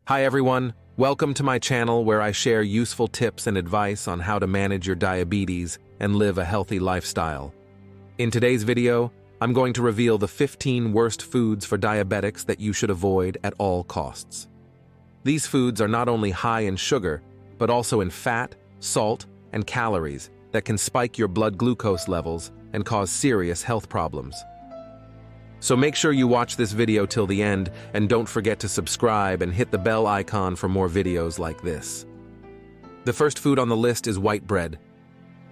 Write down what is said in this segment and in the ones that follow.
Hi everyone, welcome to my channel where I share useful tips and advice on how to manage your diabetes and live a healthy lifestyle. In today's video, I'm going to reveal the 15 worst foods for diabetics that you should avoid at all costs. These foods are not only high in sugar, but also in fat, salt, and calories that can spike your blood glucose levels and cause serious health problems. So make sure you watch this video till the end and don't forget to subscribe and hit the bell icon for more videos like this. The first food on the list is white bread.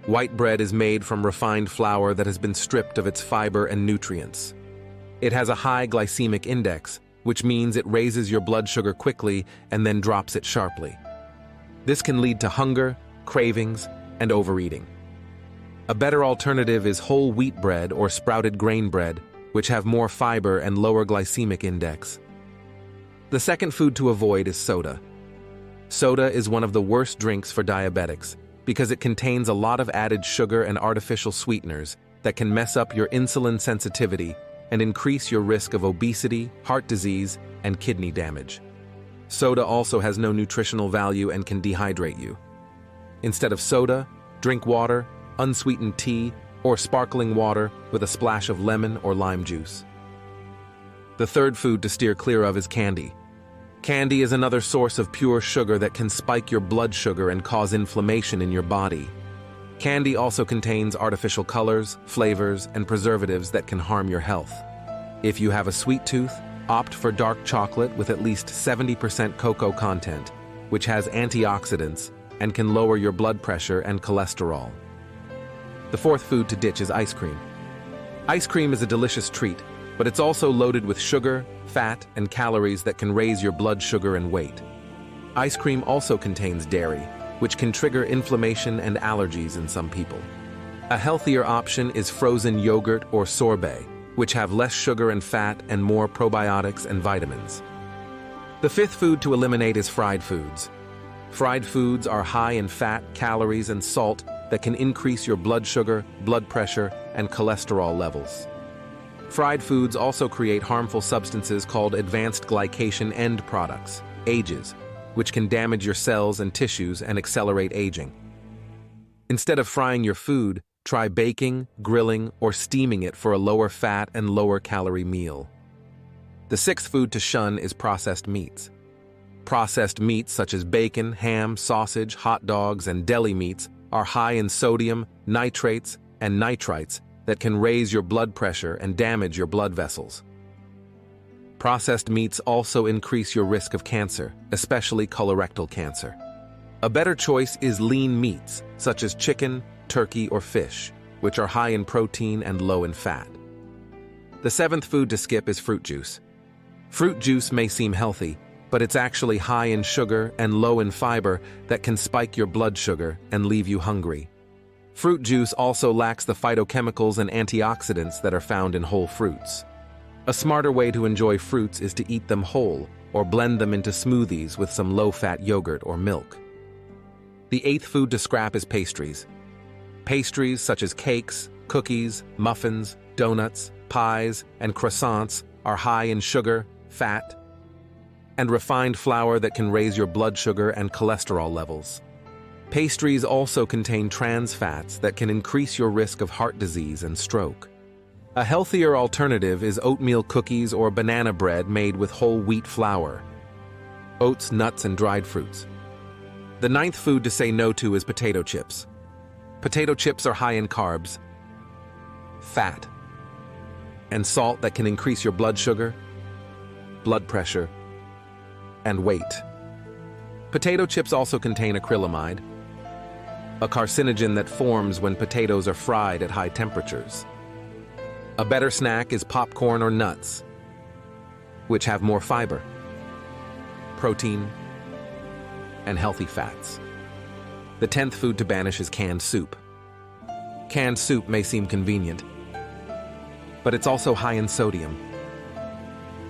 White bread is made from refined flour that has been stripped of its fiber and nutrients. It has a high glycemic index, which means it raises your blood sugar quickly and then drops it sharply. This can lead to hunger, cravings, and overeating. A better alternative is whole wheat bread or sprouted grain bread, which have more fiber and lower glycemic index. The second food to avoid is soda. Soda is one of the worst drinks for diabetics because it contains a lot of added sugar and artificial sweeteners that can mess up your insulin sensitivity and increase your risk of obesity, heart disease, and kidney damage. Soda also has no nutritional value and can dehydrate you. Instead of soda, drink water, unsweetened tea, or sparkling water with a splash of lemon or lime juice. The third food to steer clear of is candy. Candy is another source of pure sugar that can spike your blood sugar and cause inflammation in your body. Candy also contains artificial colors, flavors, and preservatives that can harm your health. If you have a sweet tooth, opt for dark chocolate with at least 70% cocoa content, which has antioxidants and can lower your blood pressure and cholesterol. The fourth food to ditch is ice cream. Ice cream is a delicious treat, but it's also loaded with sugar, fat, and calories that can raise your blood sugar and weight. Ice cream also contains dairy, which can trigger inflammation and allergies in some people. A healthier option is frozen yogurt or sorbet, which have less sugar and fat and more probiotics and vitamins. The fifth food to eliminate is fried foods. Fried foods are high in fat, calories, and salt that can increase your blood sugar, blood pressure, and cholesterol levels. Fried foods also create harmful substances called advanced glycation end products, AGEs, which can damage your cells and tissues and accelerate aging. Instead of frying your food, try baking, grilling, or steaming it for a lower fat and lower calorie meal. The sixth food to shun is processed meats. Processed meats such as bacon, ham, sausage, hot dogs, and deli meats are high in sodium, nitrates, and nitrites that can raise your blood pressure and damage your blood vessels. Processed meats also increase your risk of cancer, especially colorectal cancer. A better choice is lean meats, such as chicken, turkey, or fish, which are high in protein and low in fat. The seventh food to skip is fruit juice. Fruit juice may seem healthy, but it's actually high in sugar and low in fiber that can spike your blood sugar and leave you hungry. Fruit juice also lacks the phytochemicals and antioxidants that are found in whole fruits. A smarter way to enjoy fruits is to eat them whole or blend them into smoothies with some low-fat yogurt or milk. The eighth food to scrap is pastries. Pastries such as cakes, cookies, muffins, donuts, pies, and croissants are high in sugar, fat, and refined flour that can raise your blood sugar and cholesterol levels. Pastries also contain trans fats that can increase your risk of heart disease and stroke. A healthier alternative is oatmeal cookies or banana bread made with whole wheat flour, oats, nuts, and dried fruits. The ninth food to say no to is potato chips. Potato chips are high in carbs, fat, and salt that can increase your blood sugar, blood pressure, and weight. Potato chips also contain acrylamide, a carcinogen that forms when potatoes are fried at high temperatures. A better snack is popcorn or nuts, which have more fiber, protein, and healthy fats. The 10th food to banish is canned soup. Canned soup may seem convenient, but it's also high in sodium,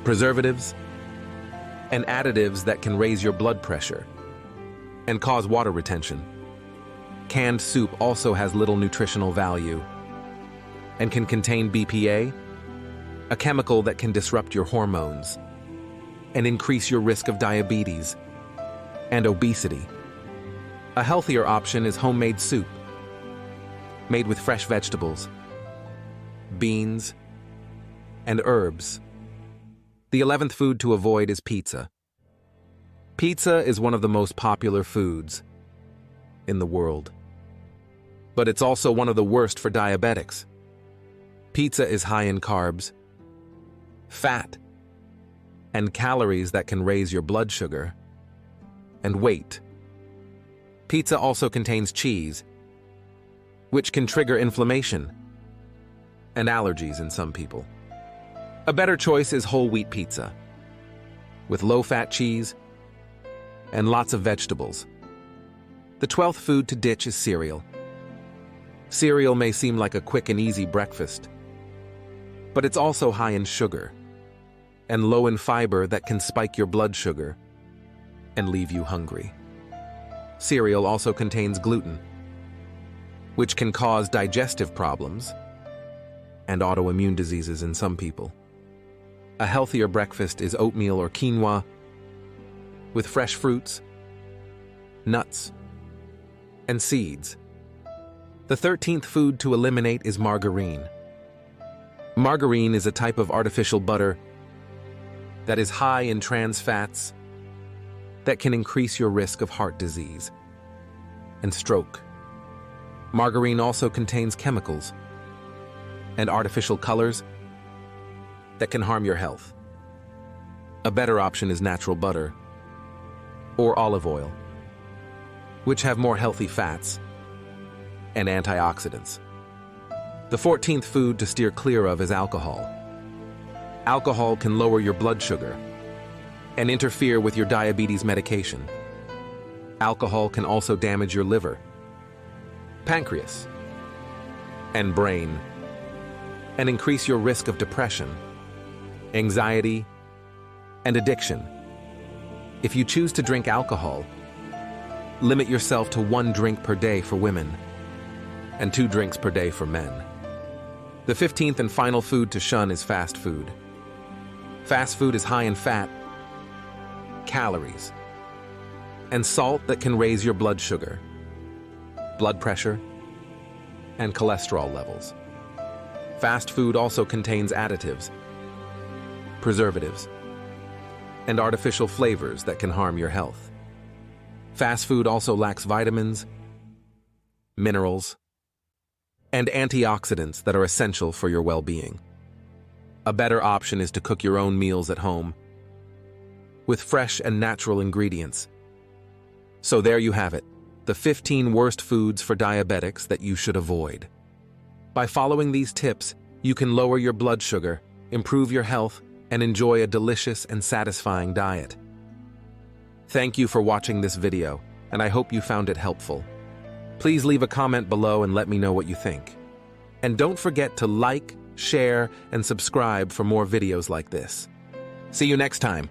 preservatives, and additives that can raise your blood pressure and cause water retention. Canned soup also has little nutritional value and can contain BPA, a chemical that can disrupt your hormones. and increase your risk of diabetes and obesity. A healthier option is homemade soup, made with fresh vegetables, beans, and herbs. The 11th food to avoid is pizza. Pizza is one of the most popular foods in the world, but it's also one of the worst for diabetics. Pizza is high in carbs, fat, and calories that can raise your blood sugar and weight. Pizza also contains cheese, which can trigger inflammation and allergies in some people. A better choice is whole wheat pizza, with low-fat cheese and lots of vegetables. The 12th food to ditch is cereal. Cereal may seem like a quick and easy breakfast, but it's also high in sugar and low in fiber that can spike your blood sugar and leave you hungry. Cereal also contains gluten, which can cause digestive problems and autoimmune diseases in some people. A healthier breakfast is oatmeal or quinoa with fresh fruits, nuts, and seeds. The 13th food to eliminate is margarine. Margarine is a type of artificial butter that is high in trans fats that can increase your risk of heart disease and stroke. Margarine also contains chemicals and artificial colors that can harm your health. A better option is natural butter or olive oil, which have more healthy fats and antioxidants. The 14th food to steer clear of is alcohol. Alcohol can lower your blood sugar and interfere with your diabetes medication. Alcohol can also damage your liver, pancreas, and brain, and increase your risk of depression, anxiety, and addiction. If you choose to drink alcohol, limit yourself to 1 drink per day for women and 2 drinks per day for men. The 15th and final food to shun is fast food. Fast food is high in fat, calories, and salt that can raise your blood sugar, blood pressure, and cholesterol levels. Fast food also contains additives, preservatives, and artificial flavors that can harm your health. Fast food also lacks vitamins, minerals, and antioxidants that are essential for your well-being. A better option is to cook your own meals at home with fresh and natural ingredients. So there you have it, the 15 worst foods for diabetics that you should avoid. By following these tips, you can lower your blood sugar, improve your health, and enjoy a delicious and satisfying diet. Thank you for watching this video, and I hope you found it helpful. Please leave a comment below and let me know what you think. And don't forget to like, share, and subscribe for more videos like this. See you next time.